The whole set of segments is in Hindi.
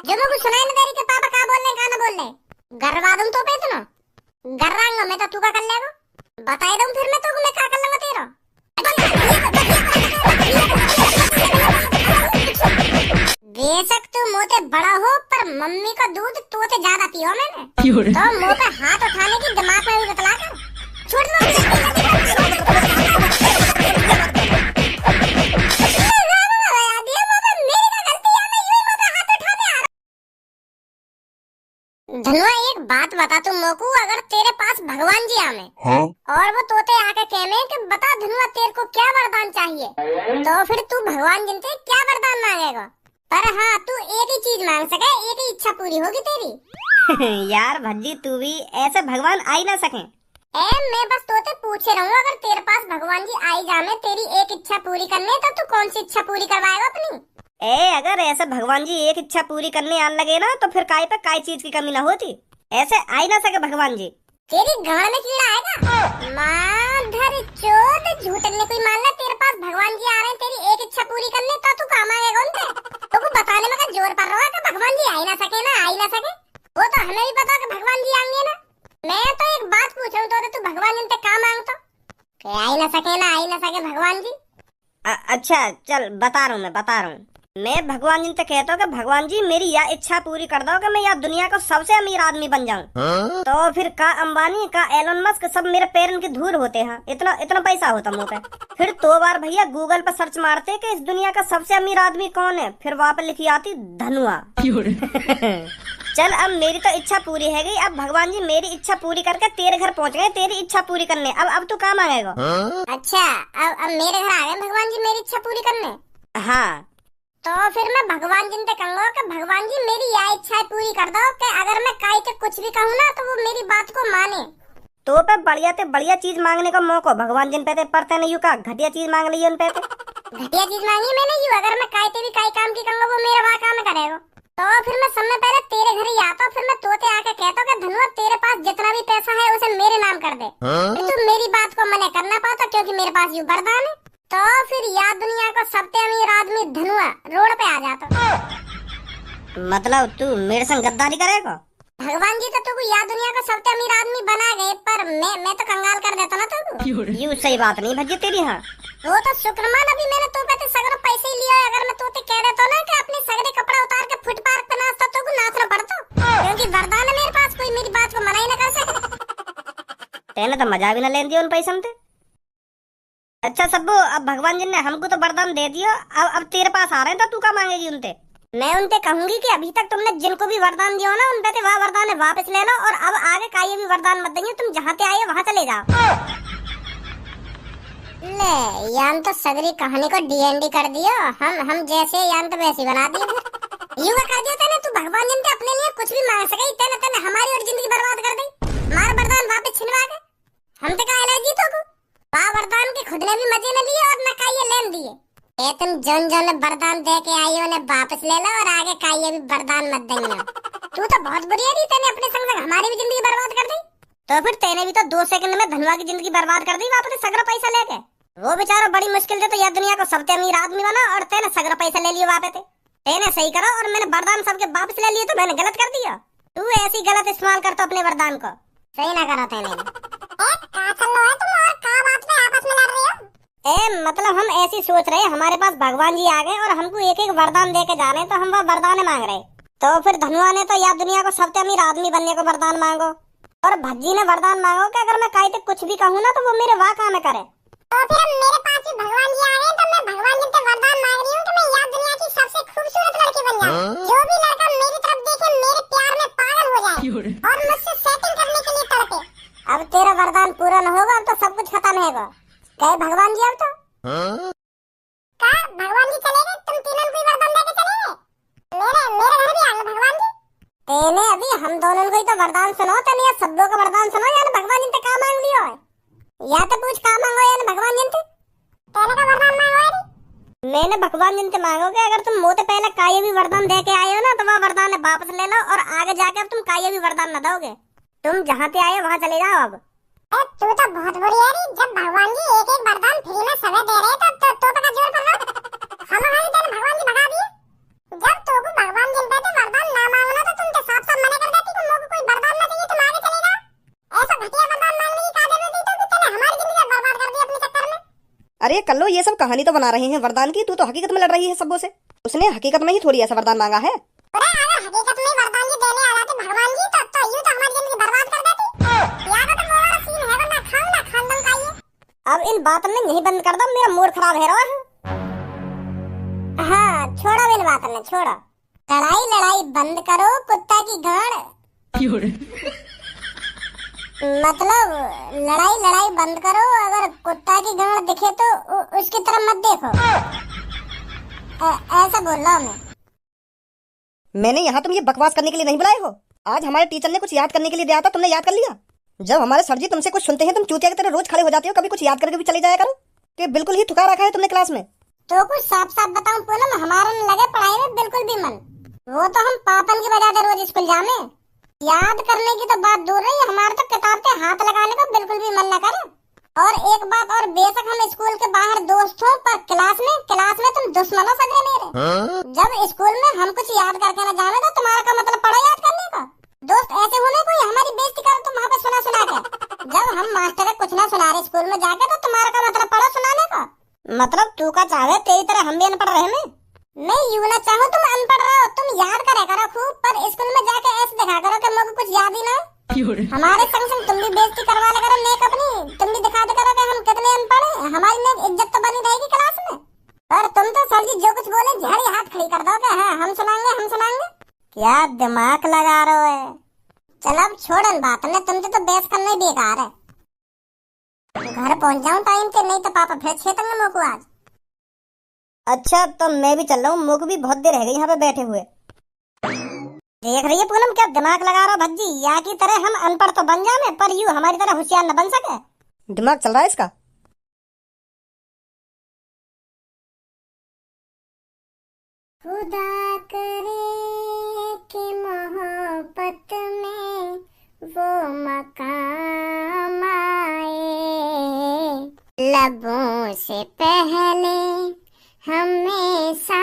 जो मैं कुछ सुनाई ना दे रही कि पापा का बोल रहे का ना बोल रहे। गरवा दूं तो पे सुनो गर्रांगा मैं तो तू का कर लेगा बताई दूं फिर मैं तो मैं का कर लूंगा तेरा। बेशक तू मोते बड़ा हो पर मम्मी का दूध तोते ज्यादा पियो मैंने तो मुंह पे हाथ उठाने की दिमाग में भी बतला कर छोड़ धनुआ एक बात बता तू मोकू अगर तेरे पास भगवान जी आवे हाँ? और वो तोते आके कहने कि बता धनुआ तेरे को क्या वरदान चाहिए तो फिर तू भगवान जी से क्या वरदान मांगेगा। पर हाँ तू एक ही चीज मांग सके एक ही इच्छा पूरी होगी तेरी। यार भज्जी तू भी ऐसे भगवान आ ही ना सके। मैं बस तोते पूछे रहूँ अगर तेरे पास भगवान जी आई जामे तेरी एक इच्छा पूरी करने तो तू कौन सी इच्छा पूरी करवाएगा अपनी। अगर ऐसे भगवान जी एक इच्छा पूरी करने आने लगे ना तो फिर काय पे काय चीज की कमी ना होती। ऐसे आ ही ना सके भगवान जी। तेरी गाड़ में कीड़ा आएगा माधर चोद झूठने कोई मान ले तेरे पास भगवान जी आ रहे हैं तेरी एक इच्छा पूरी करने तो तू काम आएगा उनसे तो को बताने में का जोर पड़ रहा है कि भगवान जी आ ही ना सके ना आ ही ना सके। वो तो हमें भी पता कि भगवान जी आएंगे ना। मैं तो एक बात पूछ रहा हूँ तो तू भगवान जी से काम मांग तो आ ही ना सके ना आ ही ना सके भगवान जी। अच्छा चल बता रहा हूँ मैं भगवान जी से कहता हूँ कि भगवान जी मेरी यह इच्छा पूरी कर दो कि मैं यह दुनिया का सबसे अमीर आदमी बन जाऊँ। हाँ? तो फिर का अंबानी का एलोन मस्क सब मेरे पैरों की धूल होते हैं इतना इतना पैसा होता मुँह पे। फिर 2 बार भैया गूगल पर सर्च मारते कि इस दुनिया का सबसे अमीर आदमी कौन है फिर वहाँ पे लिखी आती धनुआ। चल अब मेरी तो इच्छा पूरी है गई। अब भगवान जी मेरी इच्छा पूरी करके तेरे घर पहुँच गए तेरी इच्छा पूरी करने। अब तू कहाँ मांगेगा। हाँ? अच्छा अब मेरे घर आ गए भगवान जी मेरी इच्छा पूरी करने। हाँ तो फिर मैं भगवान जी से कहूँगा कि भगवान जी मेरी यह इच्छा पूरी कर दो कि अगर मैं काई के कुछ भी कहूँ ना तो वो मेरी बात को माने। तो पे बढ़िया चीज मांगने का मौका भगवान जिन पे पड़ते नहीं का घटिया चीज मांग ली उन पे। घटिया चीज मांगी मैंने यू अगर मैं काई भी काई काम की कहूँगा वो मेरा वहाँ काम करेगा। तो फिर मैं समय पहले तेरे घर ही आता फिर मैं तोते आके कहता हूँ कि धनुआ तेरे पास जितना भी पैसा है उसे मेरे नाम कर दे। हाँ? तू मेरी बात को मना करना पाता क्योंकि मेरे पास यू वरदान है। तो फिर या दुनिया का सबसे अमीर आदमी धनुआ रोड पे आ जाता। मतलब तू मेरे संग गद्दारी करेगा। भगवान जी तो तुमको या दुनिया का सबसे अमीर आदमी बना गए पर मैं तो कंगाल कर देता ना तुमको। यू सही बात नहीं भज्जी तेरी। हाँ वो तो शुक्रमान अभी मैंने तो पे सगरो पैसे ही लिया अगर मैं तोते कह देता ना कि अपने सगरे कपड़ा उतार के फुटपाथ पे नाचता तो को नाचना पड़ता क्योंकि वरदान है मेरे पास कोई मेरी बात को मना ही ना कर सके। तेने तो मजा भी ना लेन दिया उन पैसों से। अच्छा सब्बू अब भगवान जी ने हमको तो वरदान दे दिया अब तेरे पास आ रहे हैं तो तू क्या मांगेगी उनसे। मैं उनसे कहूंगी कि अभी तक तुमने जिनको भी वरदान दिया ना उनपे से वह वरदान है वापस ले लो और अब आगे का ये भी वरदान मत देंगे तुम जहाँ से आए वहाँ चले जाओ। ले यान तो सगरी कहानी को डीएनडी कर दियो हम जैसे यान तो वैसे बना दिए। यू कर दिया तेने तू भगवान जी से अपने लिए कुछ भी मांग सके तेने हमारी और जिंदगी बर्बाद कर दी। मार वरदान वापस छिनवा के हम तो का एलर्जी तो को वरदान के खुद ने भी मजे न लिए और न काये लेन दिए। ए तुम जौन जौन वरदान दे के आई हो ने वापस ले लो और आगे काये भी वरदान मत देंगे। तू तो बहुत बुरी है तेने अपने संग हमारी भी जिंदगी बर्बाद कर दी। तो फिर तेने भी तो 2 सेकंड में धनुआ की जिंदगी बर्बाद कर दी वापस सगरा पैसा लेके। वो बेचारा बड़ी मुश्किल से तो यह दुनिया को सबसे अमीर आदमी बना और तेने सगरा पैसा ले लिया वापस। तेने सही करा और मैंने वरदान सबके वापस ले लिए तो मैंने गलत कर दिया। तू ऐसी गलत इस्तेमाल करता अपने वरदान को सही ना करा तेने। मतलब हम ऐसी सोच रहे हमारे पास भगवान जी आ गए और हमको एक एक वरदान दे के जा रहे हैं तो हम वह वरदान मांग रहे। तो फिर धनुआ ने तो या दुनिया को सबसे अमीर आदमी बनने को वरदान मांगो और भज्जी ने वरदान मांगो कि अगर मैं काई तक कुछ भी कहूँ ना तो वो मेरे वाह काम करे। तो फिर मेरे पास भी भगवान जी आ गए तो मैं भगवान जी से वरदान मांग रही हूँ कि मैं या दुनिया की सबसे खूबसूरत लड़की बन जाऊँ। जो भी लड़का मेरी तरफ देखे मेरे प्यार में पागल हो जाए और मुझसे सेटिंग करने के लिए तड़पे। अब तेरा वरदान पूरा न होगा तो सब कुछ खत्म होगा। कहे भगवान जी अब तो हाँ? का भगवान जी चले गए तुम तीनों कोई वरदान देके चले गए। मेरे घर भी आ गए भगवान जी। तेने अभी हम दोनों को ही तो वरदान सुनो तने या सबों का वरदान सुनो या भगवान जी से का मांग लियो है या तो पूछ का मांगो या भगवान जी से तेने का वरदान मांगो है। मैंने भगवान जी से मांगो कि अगर तुम मोते पहले काये भी वरदान दे के आए हो ना तो वह वरदान वापस ले लो और आगे जाकर तुम काये भी वरदान न दोगे। तुम जहाँ से आए वहाँ चले जाओ। अब तू तो बहुत बुरी है जब भगवान जी एक एक वरदान फ्री में समय दे रहे तो का जोर कर रहा हम हमारी तेरे भगवान जी भगा दिए। जब तो को भगवान जी पे वरदान ना कल्लो ये सब कहानी तो बना रहे हैं वरदान की, तू तो हकीकत में लड़ रही है सबों से। उसने हकीकत में ही थोड़ी ऐसा वरदान मांगा है। अरे अगर हकीकत में वरदान जी देने आ जाते भगवान जी तो यूं तो हमारी जिंदगी बर्बाद कर देती। या तो मेरा सीन है वरना खाओ ना खानदान का ये। अब इन बातों में यही बंद कर दो, मेरा मूड खराब है रहा। हाँ छोड़ो इन बातों में, छोड़ो। लड़ाई लड़ाई बंद करो कुत्ता की गाड़। मतलब लड़ाई लड़ाई बंद करो, अगर कुत्ता की गाड़ दिखे तो उसकी तरफ मत देखो। ऐसा बोल रहा हूँ मैंने यहाँ तुम ये बकवास करने के लिए नहीं बुलाए हो। आज हमारे टीचर ने कुछ याद करने के लिए दिया था, तुमने याद कर लिया। जब हमारे सर जी तुमसे कुछ सुनते हैं तुम चूतिया की तरह रोज खड़े हो जाते हो, कभी कुछ याद करके भी चले जाया करो। कि बिल्कुल ही थुका रखा है तुमने क्लास में। तो कुछ साफ साफ बताऊं पूनम, हमारा न लगे पढ़ाई में बिल्कुल भी मन। वो तो हम पापन की वजह से रोज स्कूल जाने। याद करने की तो बात दूर रही, हमारे तो किताब पे हाथ लगाने का बिल्कुल भी मन न करे। और एक बात और, बेशक हम स्कूल के बाहर दोस्त हो, पर क्लास में तुम दुश्मनों सगे मेरे। जब स्कूल में हम कुछ याद करके न जाने तो तुम्हारा का मतलब पढ़ा याद करने का। दोस्त ऐसे होने कोई हमारी बेइज्जती करे तुम वहाँ पे सुना के। जब हम मास्टर कुछ ना सुना रहे स्कूल में जाके तो तुम्हारा का मतलब पढ़ो सुनाने का। मतलब तू का चाहे तेरी तरह हम भी अनपढ़ रहे में। मैं यूं ना चाहूँ तुम अनपढ़ रहो, तुम याद करे करो खूब, पर स्कूल में जाके ऐसे दिखा करो कि मुझे कुछ याद ही ना। हमारे संग संग तुम भी बेइज्जती करवा ले करो नेक अपनी, तुम भी दिखा दे करो कि हम कितने अनपढ़ हैं। हमारी नेक इज्जत तो बनी रहेगी क्लास में। और तुम तो सर जी जो कुछ बोले झाड़ी हाथ खड़ी कर दो कि हाँ हम सुनाएंगे। क्या दिमाग लगा रहे हो? चलो अब छोड़न बात ने, तुमसे तो बहस करना ही बेकार है। घर पहुंच जाऊं टाइम के, नहीं तो पापा फिर छेतेंगे मोको आज। अच्छा तो मैं भी चल रहा हूँ, मुझ भी बहुत देर रह गई यहाँ पे बैठे हुए। देख रही है पूनम क्या दिमाग लगा रहा भज्जी, या की तरह हम अनपढ़ तो बन जाए पर यूं हमारी तरह होशियार न बन सके। दिमाग चल रहा है इसका। खुदा करे कि मोहब्बत में वो मकाम आए, लबों से पहले हमेशा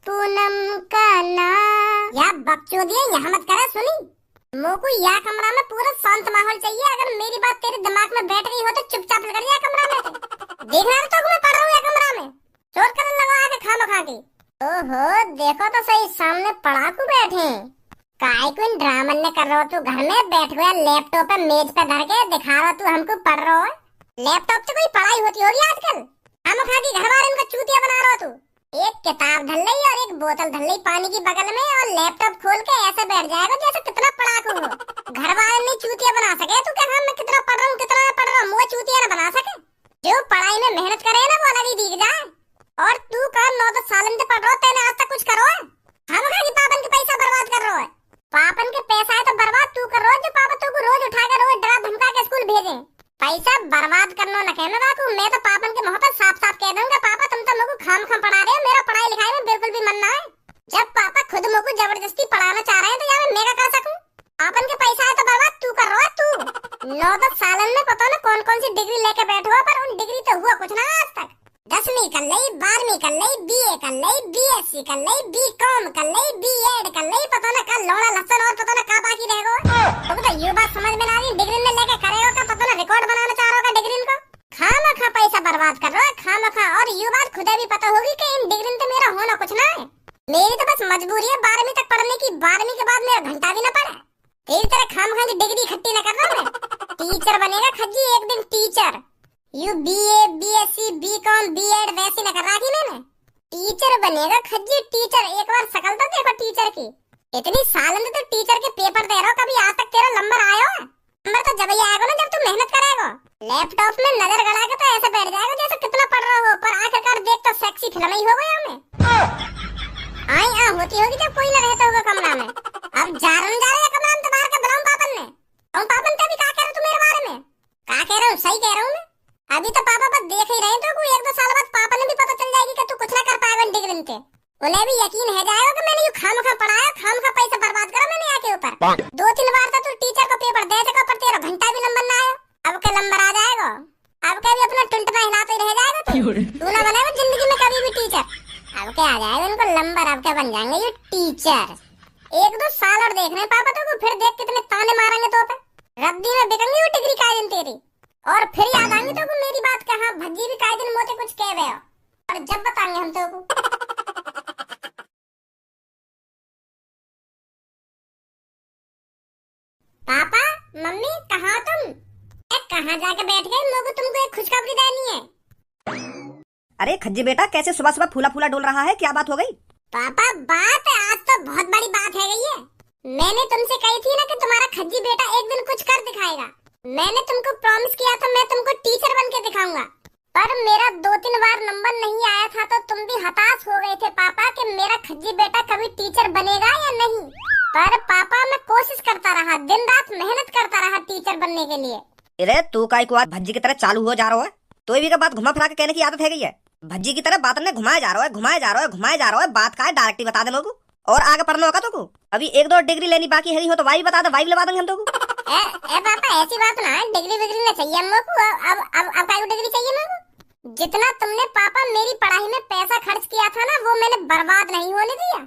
पूनम का नाम। या बकचोदी है, यहाँ मत करा सुनी। मोको या कमरा में पूरा शांत माहौल चाहिए। अगर मेरी बात तेरे दिमाग में बैठ रही हो तो चुपचाप लग जा कमरा में। देखना तो मैं पढ़ रहा हूँ या कमरा में शोर करने लगा आके खाना खा के। ओहो देखो तो सही, सामने पढ़ाकू बैठे। काय को इन ड्रामा ने कर रहा हो तू? घर में बैठ गया लैपटॉप पे मेज पे धर के दिखा रहा तू हमको पढ़ रहा हो। लैपटॉप से कोई पढ़ाई होती होगी आजकल? हम खा के घर वाले इनको चूतिया बना रहा तू। एक किताब धर ली और एक बोतल धर ली पानी की बगल में, और लैपटॉप खोल के ऐसे बैठ जाएगा जैसे कितना पढ़ाकू हो। घर वाले नहीं चूतिया बना सके तू क्या? मैं कितना पढ़ रहा हूँ कितना पढ़ रहा हूँ, मुझे चूतिया न बना सके। जो पढ़ाई में मेहनत करे ना वो अलग ही दिख जाए। और तू का 9-10 साल से पढ़ रहा हो, तेने आज तक कुछ करो है? हम खाली पापन के पैसा बर्बाद कर रहा है। पापन के पैसा है तो बर्बाद तू कर रहा है, जो पापा तू को रोज उठा कर रोज डरा धमका के स्कूल भेजे। पैसा बर्बाद करना न कहना बापू, मैं तो पापन के मुंह पर साफ साफ कह दूंगा पापा तुम तो मुझको खाम पढ़ा रहे हो, मेरा पढ़ाई लिखाई में बिल्कुल भी मन ना है। जब पापा खुद मुझको जबरदस्ती पढ़ाना चाह रहे हैं तो यार मैं क्या कर सकूं? पापन के पैसा है तो बर्बाद तू कर रहा है। तू 9-10 सालन में पता न कौन कौन सी डिग्री लेके बैठा हुआ, पर उन डिग्री तो हुआ कुछ ना आज तक। 10वीं कर ली, 12वीं कर ली, BA कर ली, BSc कर ली, BCom कर ली, B.Ed कर ली, पता न कल लौड़ा लहसन और पता न का बाकी रह गया। तो ये बात समझ में ना आई, डिग्री ने लेके करेगा का पता न रिकॉर्ड बनाना चाह रहा होगा डिग्री को। खामखा पैसा बर्बाद कर रहा है खामखा। और ये बात खुदा भी पता होगी कि इन डिग्री से मेरा होना कुछ ना है। मेरी तो बस मजबूरी है 12वीं तक पढ़ने की, 12वीं के बाद मेरा घंटा भी न पड़ा। तेरी तरह खामखा की डिग्री इकट्ठी न कर रहा मैं। टीचर बनेगा खज्जी एक दिन teacher. You BA BSc BCom B.Ed वैसी न कर रखी मैंने। टीचर बनेगा खज्जी टीचर। एक बार शकल तो देखो टीचर की। इतनी साल में तो टीचर के पेपर दे रहा हो, कभी आज तक तेरा नंबर आया है? नंबर तो जब ही आएगा ना जब तू मेहनत करेगा। लैपटॉप में नजर गड़ा के तो ऐसे बैठ जाएगा जैसे कितना पढ़ रहा हो, पर आखिरकार देख तो सेक्सी फिल्म ही हो गया हमें। आई होती होगी जब कोई न रहता होगा कमरा में। अब जा रहा कमरा में तो बाहर का बुलाऊं पापन ने। तुम पापन तभी क्या कह रहे हो तू मेरे बारे में? क्या कह रहा हूँ? सही कह रहा हूँ मैं। अभी तो पापा बस देख ही रहे तो 1-2 साल बाद पापा ने भी पता चल जाएगी कि तू कुछ ना कर पाएगा डिग्री पे। उन्हें भी यकीन है जाएगा कि मैंने ये खामखा पढ़ाया, खामखा पैसा बर्बाद करा मैंने आके ऊपर। 2-3 बार तो तू टीचर को पेपर दे चुका, पर तेरा घंटा भी नंबर ना आया। अब के नंबर आ जाएगा, अब के भी अपना टुंटना हिलाते रह जाएगा तू ना बनेगा जिंदगी में कभी भी टीचर। अब के आ जाएगा उनको नंबर, अब के बन जाएंगे ये टीचर। 1-2 साल और देखने पापा तो फिर देख कितने ताने मारेंगे तो पे। रद्दी में बिकेंगी वो डिग्री का दिन तेरी। और फिर याद आएंगे तो को मेरी बात कहा भज्जी भी काहे दिन मोते कुछ कह रहे हो और जब बताएंगे हम तो को। पापा मम्मी कहाँ हो तुम? कहाँ जाके बैठ गए? लोगों तुमको एक खुशखबरी देनी है। अरे खज्जी बेटा कैसे सुबह सुबह फूला फूला डोल रहा है, क्या बात हो गई? पापा बात आज तो बहुत बड़ी बात है गई है। मैंने तुमसे कही थी ना कि तुम्हारा खज्जी बेटा एक दिन कुछ कर दिखाएगा। मैंने तुमको प्रॉमिस किया था मैं तुमको टीचर बन के दिखाऊंगा, पर मेरा 2-3 बार नंबर नहीं आया था तो तुम भी हताश हो गए थे पापा कि मेरा खज्जी बेटा कभी टीचर बनेगा या नहीं। पर पापा मैं कोशिश करता रहा, दिन रात मेहनत करता रहा टीचर बनने के लिए। अरे तू काय को आज भज्जी की तरह चालू हो जा रहा है? तो भी का बात घुमा फिरा के कहने की आदत है गई है। भज्जी की तरह बात ने घुमाया जा रहा है, घुमाया जा रहा है, घुमाया जा रहा है। बात का है डायरेक्टली बता दे लोगों और आगे पढ़ना होगा तो को। अभी 1-2 डिग्री लेनी बाकी है हो तो वाई बता दे, वाई लगा देंगे हम तो को। ए पापा ऐसी बात ना, डिग्री विग्री ना चाहिए हमको। अब काय डिग्री चाहिए मेरे को? जितना तुमने पापा मेरी पढ़ाई में पैसा खर्च किया था ना वो मैंने बर्बाद नहीं होने दिया।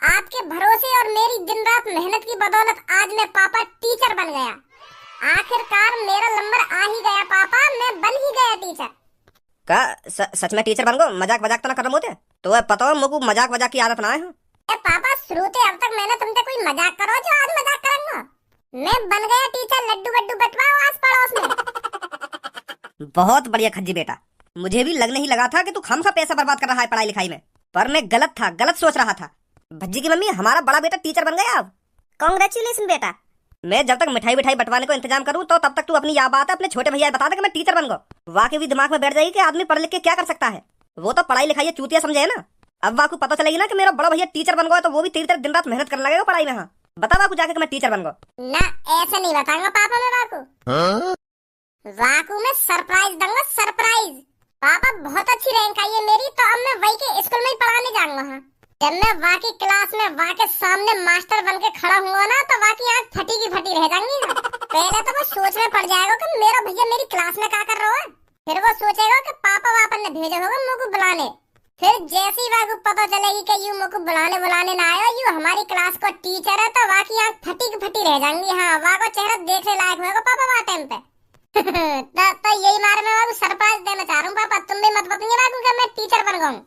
आपके भरोसे और मेरी दिन रात मेहनत की बदौलत आज मैं पापा टीचर बन गया। आखिरकार मेरा नंबर आ ही गया पापा, मैं बन ही गया टीचर। का सच में टीचर बन गो? मजाक वजाक तो ना कर मोते? तो पता है मुझको मजाक वजाक की आदत ना है। पापा शुरू से अब तक मैंने तुमसे कोई मजाक करो जो आज मजाक करूंगा। मैं बन गया टीचर, लड्डू वड्डू बंटवाओ आस पड़ोस में। बहुत बढ़िया खज्जी बेटा, मुझे भी लगने ही लगा था कि तू खामखा पैसा बर्बाद कर रहा है पढ़ाई लिखाई में, पर मैं गलत था, गलत सोच रहा था। भज्जी की मम्मी हमारा बड़ा बेटा टीचर बन गया अब। कांग्रेचुलेशन बेटा। मैं जब तक मिठाई विठाई बंटवाने को इंतजाम करूं तो तब तक तू अपनी यह बात अपने छोटे भैया बता दे कि मैं टीचर बन गया। वाकई भी दिमाग में बैठ जाएगी कि आदमी पढ़ लिख के क्या कर सकता है। वो तो पढ़ाई लिखाई चूतिया समझे है ना। अब वाकू पता चलेगी ना कि मेरा बड़ा भैया टीचर बन गया तो वो भी तेरी तरह दिन रात मेहनत करने लगेगा पढ़ाई में। हाँ बता वाकू जाके कि मैं टीचर बन गया। ना ऐसा नहीं बताऊंगा पापा मैं वाकू। वाकू में सरप्राइज दूंगा, सरप्राइज। पापा बहुत अच्छी रैंक आई है मेरी तो अब मैं वही के स्कूल में ही पढ़ाने जाऊंगा। हाँ जब मैं वाकी क्लास में वाके सामने मास्टर बन के खड़ा हुआ ना तो वाकी आँख फटी की फटी रह जाएंगी ना। पहले तो वो सोचने पड़ जाएगा कि मेरा भैया मेरी क्लास में क्या कर रहा है, फिर वो सोचेगा कि पापा वापन ने भेजा होगा मुझको बुलाने। फिर जैसे ही वाको पता चलेगी कि यू मुझको बुलाने ना आया, यू हमारी क्लास को टीचर है तो वाकी आँख फटी की फटी रह जाएंगी। हाँ वाको चेहरा देखने लायक होगा पापा वहाँ टाइम पे। तो यही मारे मैं वाको सरप्राइज देना चाह रहा हूँ पापा, तुम भी मत बताइए वाको कि मैं टीचर बन गया हूँ।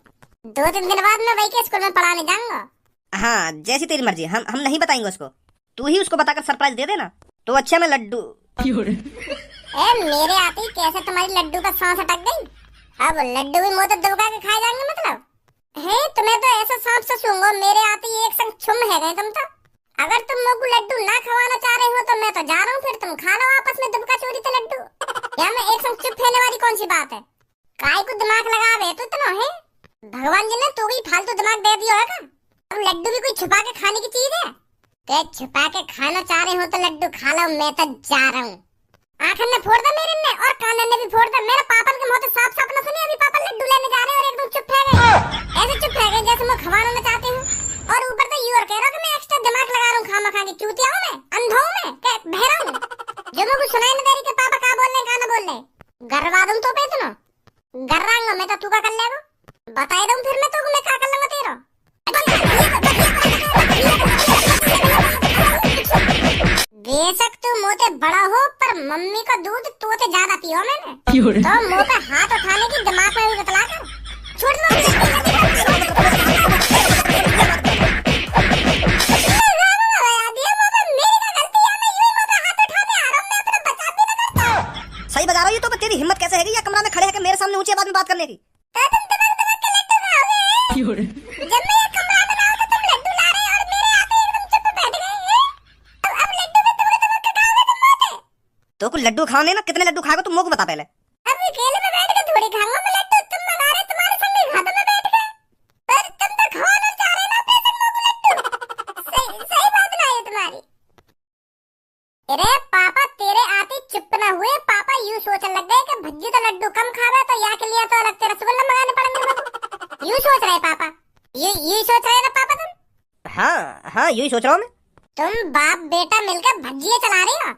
2-3 दिन बाद मैं वही के स्कूल में पढ़ाने जाऊंगा। हाँ जैसी तेरी मर्जी, हम नहीं बताएंगे उसको, तू ही उसको बताकर सरप्राइज दे देना। तो अच्छा मैं लड्डू मेरे आते ही कैसे तुम्हारी लड्डू का सांस अटक गई? अब लड्डू भी मुंह दबका के खाए जाएंगे मतलब है? तुम्हें तो ऐसा सांप से सूंघो मेरे आते ही एक संग छुम है गए तुम तो। अगर तुम लोग लड्डू ना खवाना चाह रहे हो तो मैं तो जा रहा हूँ, फिर तुम खा लो आपस में दबका चोरी तो लड्डू। या मैं एक संग चुप रहने वाली कौन सी बात है? काय को दिमाग लगा रहे तो इतना है? भगवान जी ने तो भी फालतू दिमाग दे दिया होगा। अब लड्डू भी कोई छुपा के खाने की चीज है? तो छुपा के खाना चाह रहे हो तो लड्डू खा लो, मैं तो जा रहा हूँ। आंखन ने फोड़ दा मेरे ने और कानन ने भी फोड़ दा। मेरा पापा के मुंह से साफ साफ न सुने अभी पापा लड्डू लेने जा रहे हैं और एकदम चुप रह गए, ऐसे चुप रह गए जैसे मैं खवाना ना चाहते हूँ। और ऊपर तो यू और कह रहा कि मैं एक्स्ट्रा दिमाग लगा रहा हूँ खामा खा के। चूतिया हूँ मैं, अंधा हूँ मैं, क्या बहरा हूँ जो मैं कुछ सुनाई नहीं दे रही कि पापा क्या बोल रहे हैं क्या ना बोल रहे। गरवा दूं तो पे सुनो गर्रांगा मैं तो तू का कर लेगा बता दूं फिर मैं तो मैं क्या कर लूंगा तेरा। बेशक तू मोते बड़ा हो पर मम्मी का दूध तोते ज्यादा पियो मैंने तो मुंह पे हाथ उठाने की दिमाग में भी बतला कर छोड़ सही बता रहा हूँ। तो तेरी हिम्मत कैसे है या कमरा में खड़े होकर मेरे सामने ऊंची आवाज में बात करने की? जब मैं ये कमरा बनाऊं तो तुम लड्डू ला रहे और मेरे आते एकदम चुप बैठ गए हैं। अब लड्डू में तुम खाओगे तुम मोटे। तो कुछ लड्डू खाने ना, कितने लड्डू खाएगा तुम मुझे बता पहले। अब अकेले में बैठ के थोड़ी खाऊंगा मैं लड्डू, तुम मंगा रहे तुम्हारे संग ही खाता मैं बैठ के। पर तुम तो खाना चाह रहे ना अपने संग लड्डू। सही बात ना है तुम्हारी। अरे पापा तेरे आते चुप ना हुए, पापा यूं सोचने लग गए कि भज्जी तो लड्डू कम खावे तो या के लिए तो अलग से रसगुल्ला मंगाने पड़ेंगे। यूं सोच रहे पापा, यू सोच रहे ना पापा तुम? हाँ यही सोच रहा हूँ मैं। तुम बाप बेटा मिलकर भज्जियां चला रहे हो।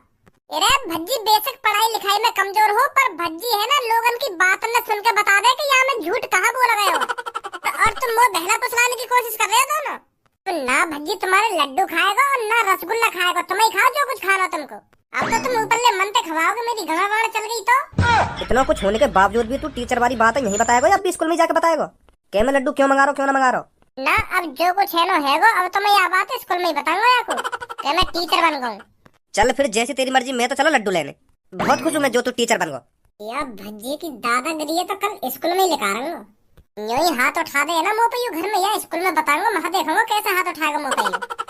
अरे भज्जी बेशक पढ़ाई लिखाई में कमजोर हो पर भज्जी है ना लोगन की बात न सुन के बता दे कि यहाँ मैं झूठ कहाँ बोल रहे हो। और तुम वो बहला फुसलाने की कोशिश कर रहे हो दोनों। तो ना भज्जी तुम्हारे लड्डू खाएगा और ना रसगुल्ला खाएगा, तुम ही खाओ जो कुछ खाना तुमको। अब तो तुम ऊपर ले मन पे खवाओगे, मेरी गंगा बाढ़ चल गई तो। इतना कुछ होने के बावजूद भी तू टीचर वाली बात है यही बताएगा या अपनी स्कूल में जाके बताएगा? क्या मैं लड्डू क्यों मंगा रहा हूँ, क्यों ना मंगा रहा हूँ? ना अब जो कुछ है नो है गो, अब तो मैं यह बात स्कूल में ही बताऊंगा आपको कि मैं टीचर बन गई। चल फिर जैसी तेरी मर्जी, मैं तो चलो लड्डू लेने। बहुत खुश हूँ मैं जो तू टीचर बन गो। या भज्जी की दादागिरी है तो कल स्कूल में ही लेकर आऊंगा। यूं ही हाथ उठा दे ना मुंह पे, यूं घर में या स्कूल में बताऊंगा, वहां देखूंगा कैसे हाथ उठाएगा मुंह पे।